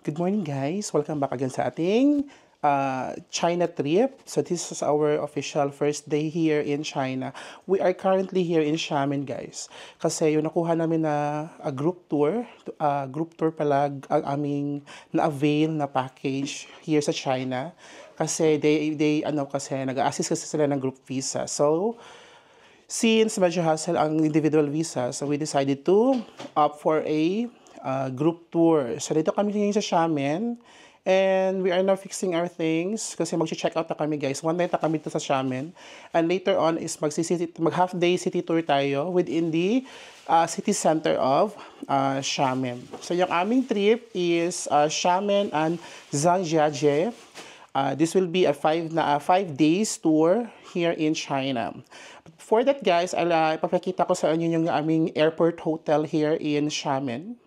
Good morning guys! Welcome back again sa ating China trip. So this is our official first day here in China. We are currently here in Xiamen guys. Kasi yung nakuha namin na group tour pala ang aming na-avail na package here sa China. Kasi nag-a-assist kasi sila ng group visa. So since medyo hassle ang individual visa, so we decided to opt for a group tour. So dito kami ngayon sa Xiamen and we are now fixing our things kasi mag-check out na kami guys. One night na kami dito sa Xiamen and later on is mag-half day city tour tayo within the city center of Xiamen. So yung aming trip is Xiamen and Zhangjiajie. This will be a 5 days tour here in China. For that guys, ipapakita ko sa inyo yung aming airport hotel here in Xiamen.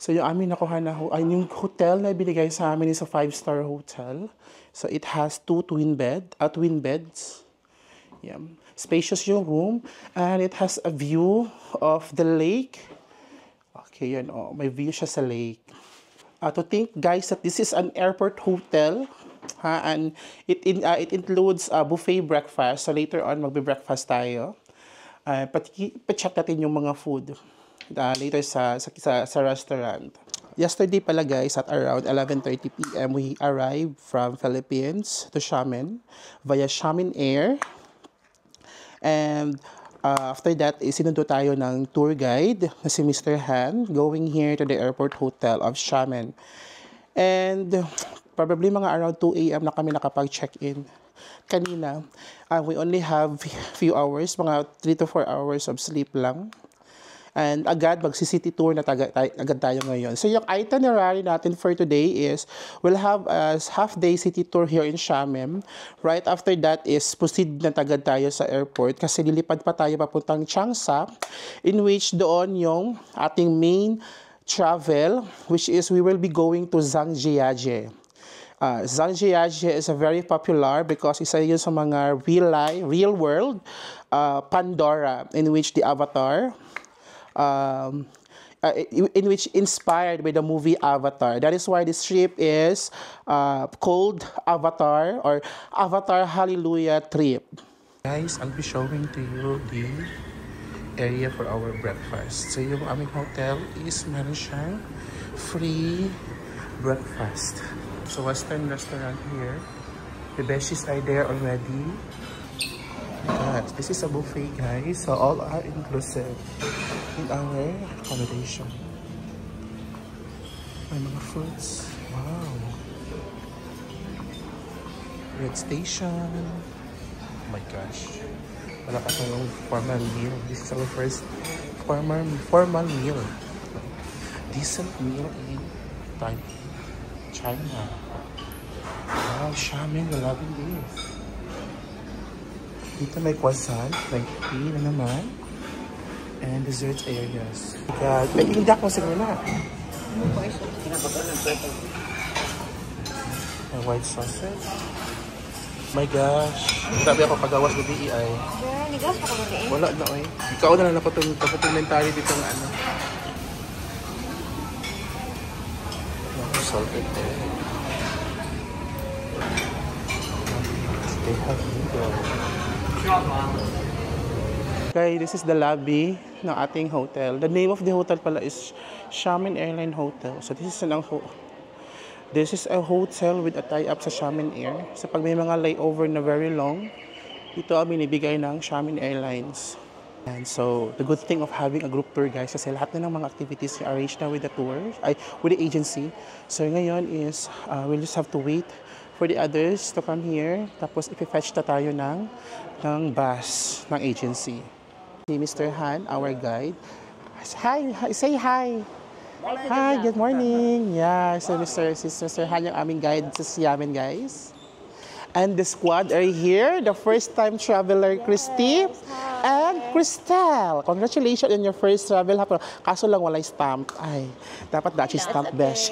So yung aming nakuha na yung hotel na binigay sa amin is a 5-star hotel. So it has twin beds. Yeah. Spacious yung room and it has a view of the lake. Okay, yan may view siya sa lake. To think guys that this is an airport hotel. And it includes buffet breakfast. So later on magbe-breakfast tayo. Pa-check natin yung mga food later sa restaurant. Yesterday pala guys at around 11:30 PM we arrived from Philippines to Xiamen via Xiamen Air. And after that, sinundo tayo ng tour guide na si Mr. Han going here to the airport hotel of Xiamen. And probably mga around 2 AM na kami nakapag-check-in. Kanina, we only have few hours, mga 3 to 4 hours of sleep lang. And agad magsi-city tour na agad tayo ngayon. So yung itinerary natin for today is we'll have a half-day city tour here in Xiamen. Right after that is proceed na agad tayo sa airport kasi lilipad pa tayo papuntang Changsha in which doon yung ating main travel which is we will be going to Zhangjiajie. Zhangjiajie is a very popular because isa yun sa mga real world Pandora in which the Avatar in which inspired by the movie Avatar. That is why this trip is called Avatar or Avatar Hallelujah Trip. Guys, I'll be showing to you the area for our breakfast. So yung aming hotel is meron siyang free breakfast. So Western restaurant here. The besties are there already. This is a buffet guys. So all are inclusive in our accommodation. May mga fruits. Wow. Red station. Oh my gosh. Wala pa tayong formal meal. This is our first formal meal. Decent meal in China. Wow, Xiamen, we're loving this. Dito may croissant, may tea na naman. And dessert areas. God, may tindak mo siguro na. May white sausage. My gosh. Grabe ako pagawas ng DEI. Wala na eh. Ikaw na lang napatumentary dito ng ano. Salted egg. They have noodles. Okay, this is the lobby ng ating hotel. The name of the hotel pala is Xiamen Airline Hotel. So this is a hotel with a tie-up sa Xiamen Air. So pag may mga layover na very long, ito ang binibigay ng Xiamen Airlines. And so the good thing of having a group tour guys kasi lahat na ng mga activities arranged na with the tour, with the agency. So ngayon is we'll just have to wait for the others to come here. Tapos ipifetch na tayo ng bus ng agency. Si Mr. Han, our guide. Hi, say hi. Hi, good morning. Yeah, so Mr. Han yung aming guide sa Xiamen, guys. And the squad are here. The first-time traveler, Christy and Cristel. Congratulations on your first travel. Kaso lang walay stamp. Ay, dapat dachi stamp, Besh.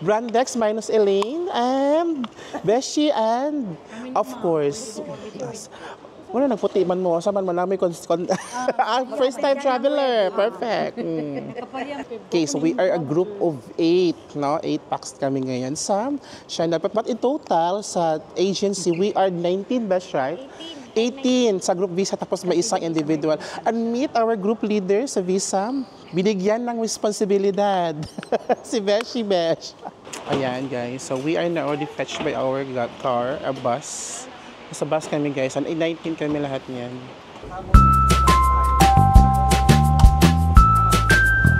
Brandex minus Elaine and Beshi and, of course, Wala, nagputi man mo. Saman man namin first time traveler. Perfect. Okay, so we are a group of 8, no? 8 packs kami ngayon sa China. But in total, sa agency, we are 19 best, right? 18 sa group visa, tapos may isang individual. And meet our group leader sa visa. Binigyan ng responsibilidad. Si Besh. Ayan, guys. So we are now already fetched by our car, a bus. Sa bus kami, guys. And 19 kami lahat niyan.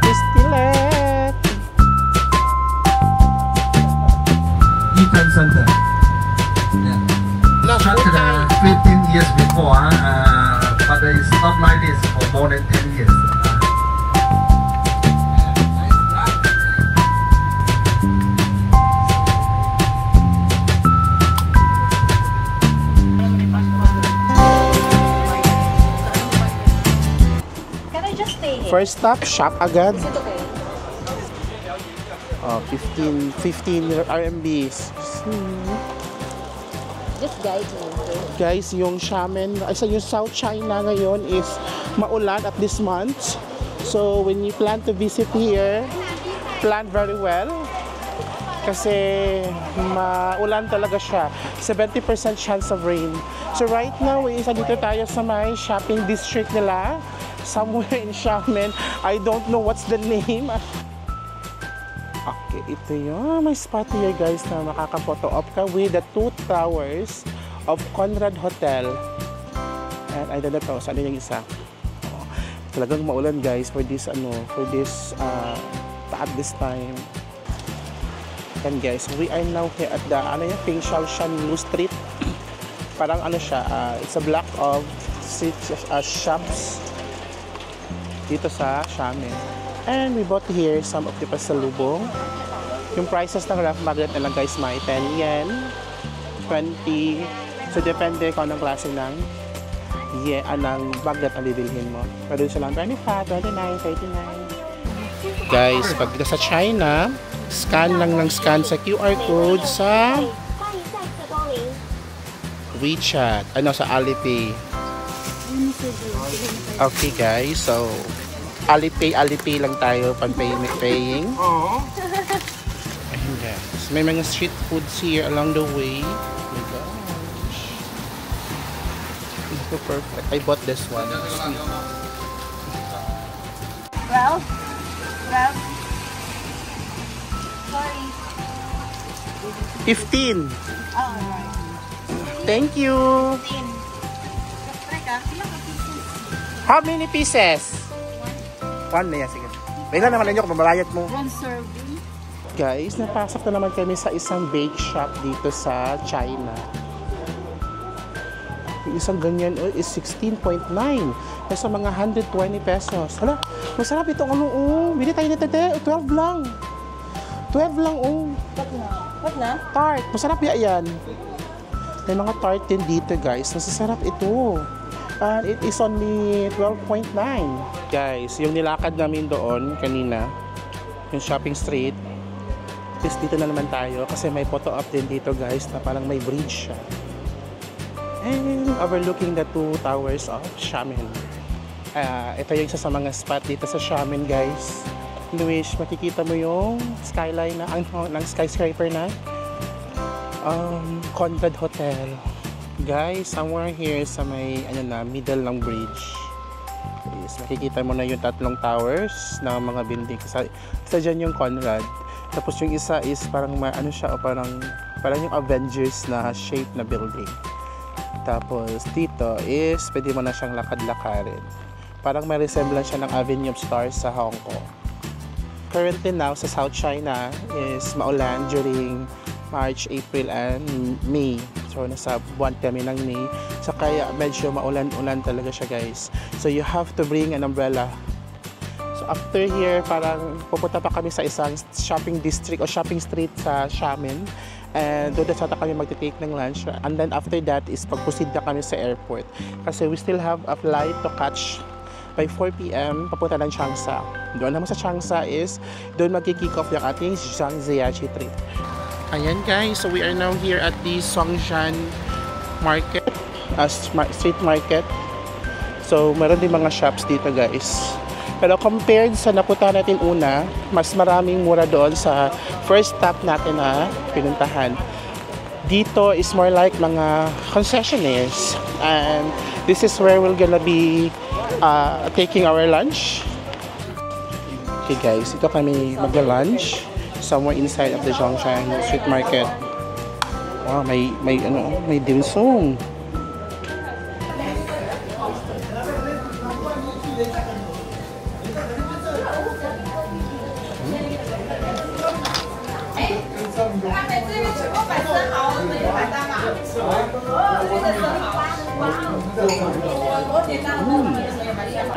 Stilet! Eaton Center. Yeah. Started 15 years before, but it's not like this for more than 10 years. First stop, shop agad. Is it okay? Oh, 15 RMBs. Just guide me, okay? Guys, yung Xiamen, yung South China ngayon is maulan at this month. So when you plan to visit here, plan very well. Kasi maulan talaga siya. 70% chance of rain. So right now, isa dito tayo sa may shopping district nila. Somewhere in Xiamen. I don't know what's the name. Okay, ito yun. May spot here, guys, na makaka-photo op ka with the 2 towers of Conrad Hotel. And I don't know, saan yung isa? Oh, talagang maulan, guys, for this, at this time. And guys, we are now here at the, Ping Shaoshan New Street. Parang siya, it's a block of shops dito sa Xiamen. And we bought here some of the pasalubong. Yung prices ng rough magnet na lang, guys, may 10 yen, 20. So depende kung anong klase ng magnet ang bibilhin mo. Pero siya lang 25, 29, 39. Guys, pag sa China, scan lang ng scan sa QR code sa WeChat, sa Alipay. Okay, guys, so Alipay lang tayo pag paying. Ayun, guys, may mga street foods here along the way. Oh my gosh, so perfect. I bought this one. Sweet. Ralph? Sorry. 15. Oh, alright. Thank you. 15. How many pieces? One na yan, sige. Bailan naman ninyo kung mababayad mo. 1 serving. Guys, napasok na naman kami sa isang bake shop dito sa China. Yung isang ganyan is 16.9. Nasa mga 120 pesos. Hala, masarap itong bili tayo nito, 12 lang. 12 lang, What na? Tart. Masarap yan. May mga tart din dito, guys. Masasarap ito. And it is only 12.9. Guys, yung nilakad namin doon kanina, yung shopping street, is dito na naman tayo kasi may photo op din dito, guys, na parang may bridge siya. And overlooking the 2 towers of Xiamen. Ito yung isa sa mga spot dito sa Xiamen, guys. Luis, makikita mo yung skyline ng skyscraper na Conrad Hotel. Guys, somewhere here sa may middle ng bridge. Yes, makikita mo na yung 3 towers na mga building. Isa dyan yung Conrad. Tapos yung isa is parang parang yung Avengers na shape na building. Tapos dito is pwede mo na siyang lakad-lakarin. Parang may resemblance siya ng Avenue of Stars sa Hong Kong. Currently now sa South China is maulan during March, April, and May. So, nasa buwan kami ng May. So, kaya medyo maulan-ulan talaga siya, guys. So, you have to bring an umbrella. So, after here, parang pupunta pa kami sa isang shopping district o shopping street sa Xiamen. And doon sa kami magti-take ng lunch. And then, after that is pag-proceed na kami sa airport. Kasi we still have a flight to catch by 4 p.m. papunta ng Changsha. Doon naman sa Changsha is doon magki-kick off yung ating Zhangjiajie trip. Ayan, guys, so we are now here at the Songshan Market. street market. So, meron din mga shops dito guys. Pero compared sa napunta natin una, mas maraming mura doon sa first stop natin na pinuntahan. Dito is more like mga concessionaires. And this is where we're gonna be taking our lunch. Okay guys, ito kami magla-lunch somewhere inside of the Zhongshan Street Market. Wow, may dim sum.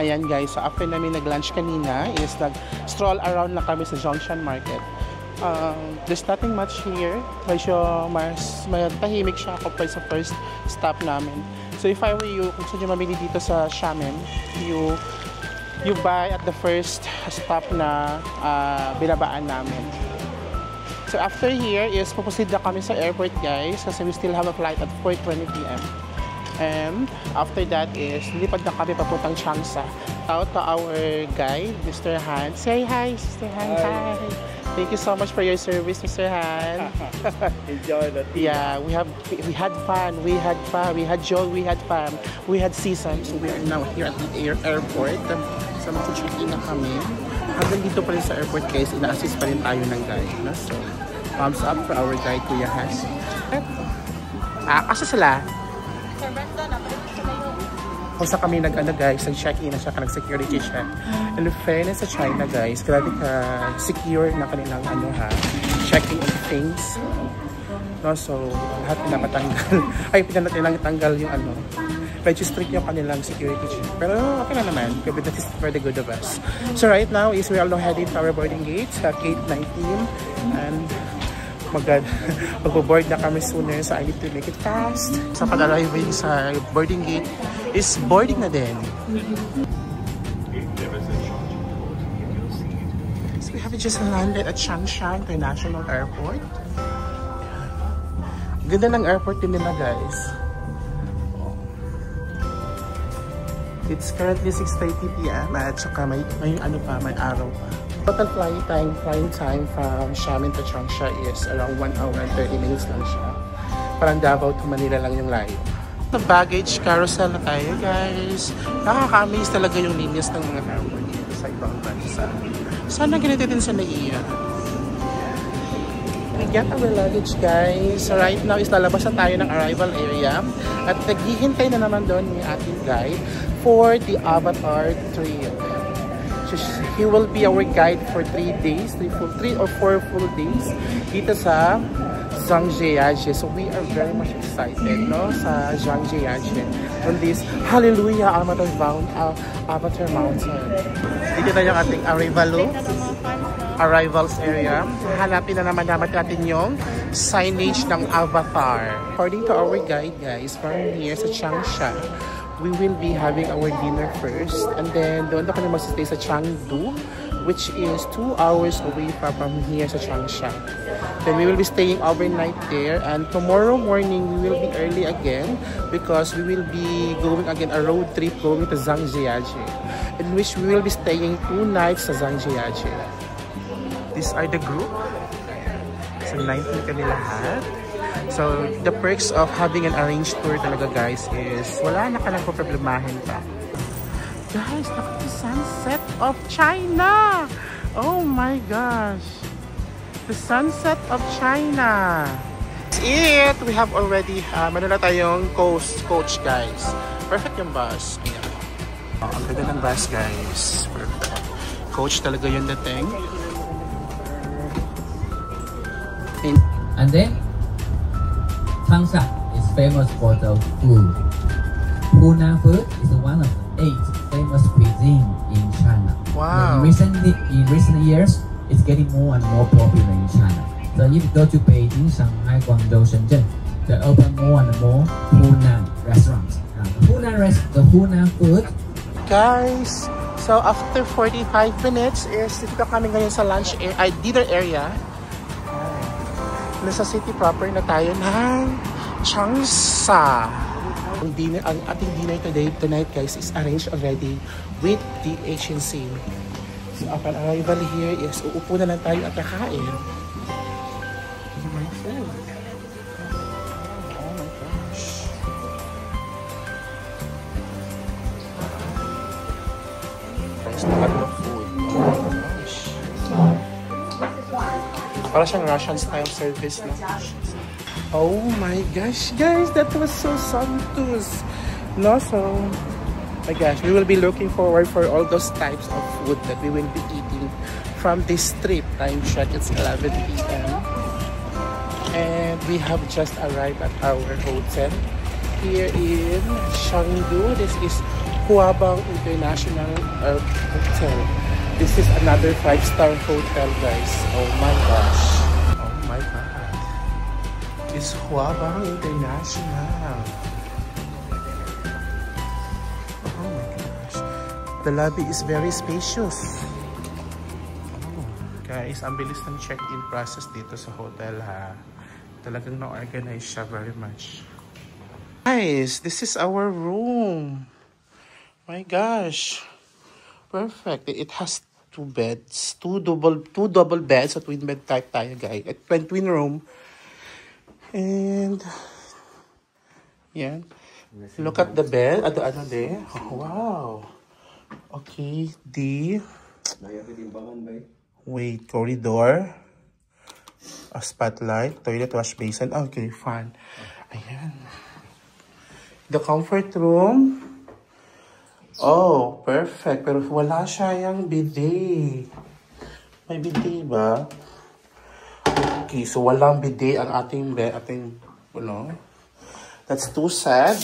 Ayan guys, so after namin nag-lunch kanina is nag-stroll around na kami sa Zhongshan Market. There's nothing much here. Medyo mas tahimik siya compared sa first stop namin. So if I were you, kung gusto nyo mamili dito sa Xiamen, you buy at the first stop na binabaan namin. So after here is pupusid na kami sa airport guys kasi we still have a flight at 4:20 p.m. And after that is lipad na kami papuntang Changsha. Out to our guide, Mr. Han. Say hi, Mr. Han. Hi. Thank you so much for your service, Mr. Han. Enjoy the tea. Yeah, we had fun. We had joy. We had fun. We had season. So we are now here at the airport. So mag-check-in na kami. Hanggang dito pa rin sa airport guys, ina-assist pa rin tayo ng guide. No? So, thumbs up for our guide, Kuya Has. Asa sila? Kung sa kami guys, nag-check-in na siya, nag-security check. And in fairness sa China guys, grabe ka secure na kanilang checking in things. No, so lahat pinapatanggal. Ay, pinatanggal yung medyo strict yung kanilang security check. Pero okay na naman, that is for the good of us. So right now is we are now heading to our boarding gate at gate 19. And magbo-board na kami sooner, so I need to make it fast. Sa pag-arriving sa boarding gate is boarding na din. So we have just landed at Changsha International Airport. Ganda ng airport din nila guys. It's currently 6:30 p.m. at saka may araw. Total flying time from Xiamen to Changsha is around 1 hour and 30 minutes lang siya. Parang Davao to Manila lang yung layo. Sa baggage carousel na tayo guys. Nakaka-amaze talaga yung linis ng mga airport dito sa ibang bansa. Sana ganito din sa NAIA. We get our luggage guys. So right now is lalabas na tayo ng arrival area. At naghihintay na naman doon yung ating guide for the Avatar Trail. He will be our guide for 3 days, 3 or 4 full days dito sa Zhangjiajie. So we are very much excited, no, sa Zhangjiajie on this Hallelujah Avatar Mountain. Dito na yung ating arrivals area. Hanapin na naman natin yung signage ng Avatar. According to our guide guys, from here sa Changsha, we will be having our dinner first, and then doon na kami mag-stay sa Chengdu, which is 2 hours away from here sa Changsha. Then we will be staying overnight there, and tomorrow morning we will be early again because we will be going again a road trip going to Zhangjiajie, in which we will be staying 2 nights sa Zhangjiajie. These are the group. So 19 kami lahat. So, the perks of having an arranged tour talaga guys is wala na ka lang po problemahin pa. Guys, look at the sunset of China! Oh my gosh! The sunset of China! That's it! We have already, meron na tayong coach guys. Perfect yung bus. Ayan. Oh, ang ganda ng bus guys. Perfect. Coach talaga yung dating. And then, Changsha is famous for the food. Hunan food is one of the 8 famous cuisine in China. Wow! In recent years, it's getting more and more popular in China. So if you go to Beijing, Shanghai, Guangzhou, Shenzhen, they open more and more Hunan restaurants. The Hunan food. Guys, so after 45 minutes is dito kami ngayon sa dinner area. Nasa city proper na tayo ng Changsha. Ang ating dinner tonight guys is arranged already with the agency. So upon arrival here is uupo na lang tayo at kakain. Oh my God. Oh my gosh. Guys, look at the food. Oh my gosh. Para siyang Russian style service na. Oh my gosh, guys, that was so sumptuous. No, so, my gosh, we will be looking forward for all those types of food that we will be eating from this trip. Time check, it's 11 p.m. And we have just arrived at our hotel here in Chengdu. This is Huabang International Hotel. This is another 5-star hotel, guys. Oh my gosh. Oh my god. It's Huabang International. Oh my gosh. The lobby is very spacious. Oh, guys, ang bilis ng check-in process dito sa hotel, ha. Talagang na-organize siya very much. Guys, this is our room. My gosh. Perfect. It has 2 beds. Two double beds. At twin bed type tayo, guys. At twin room. And yan. Look at the bed. Ano de? Oh, wow. Okay. Wait, corridor. A spotlight. Toilet, wash basin. Okay, fine. Ayan. The comfort room. Oh, perfect. Pero wala siya yung bidet. May bidet ba? Okay, so walang bidet ang ating, ano. That's too sad.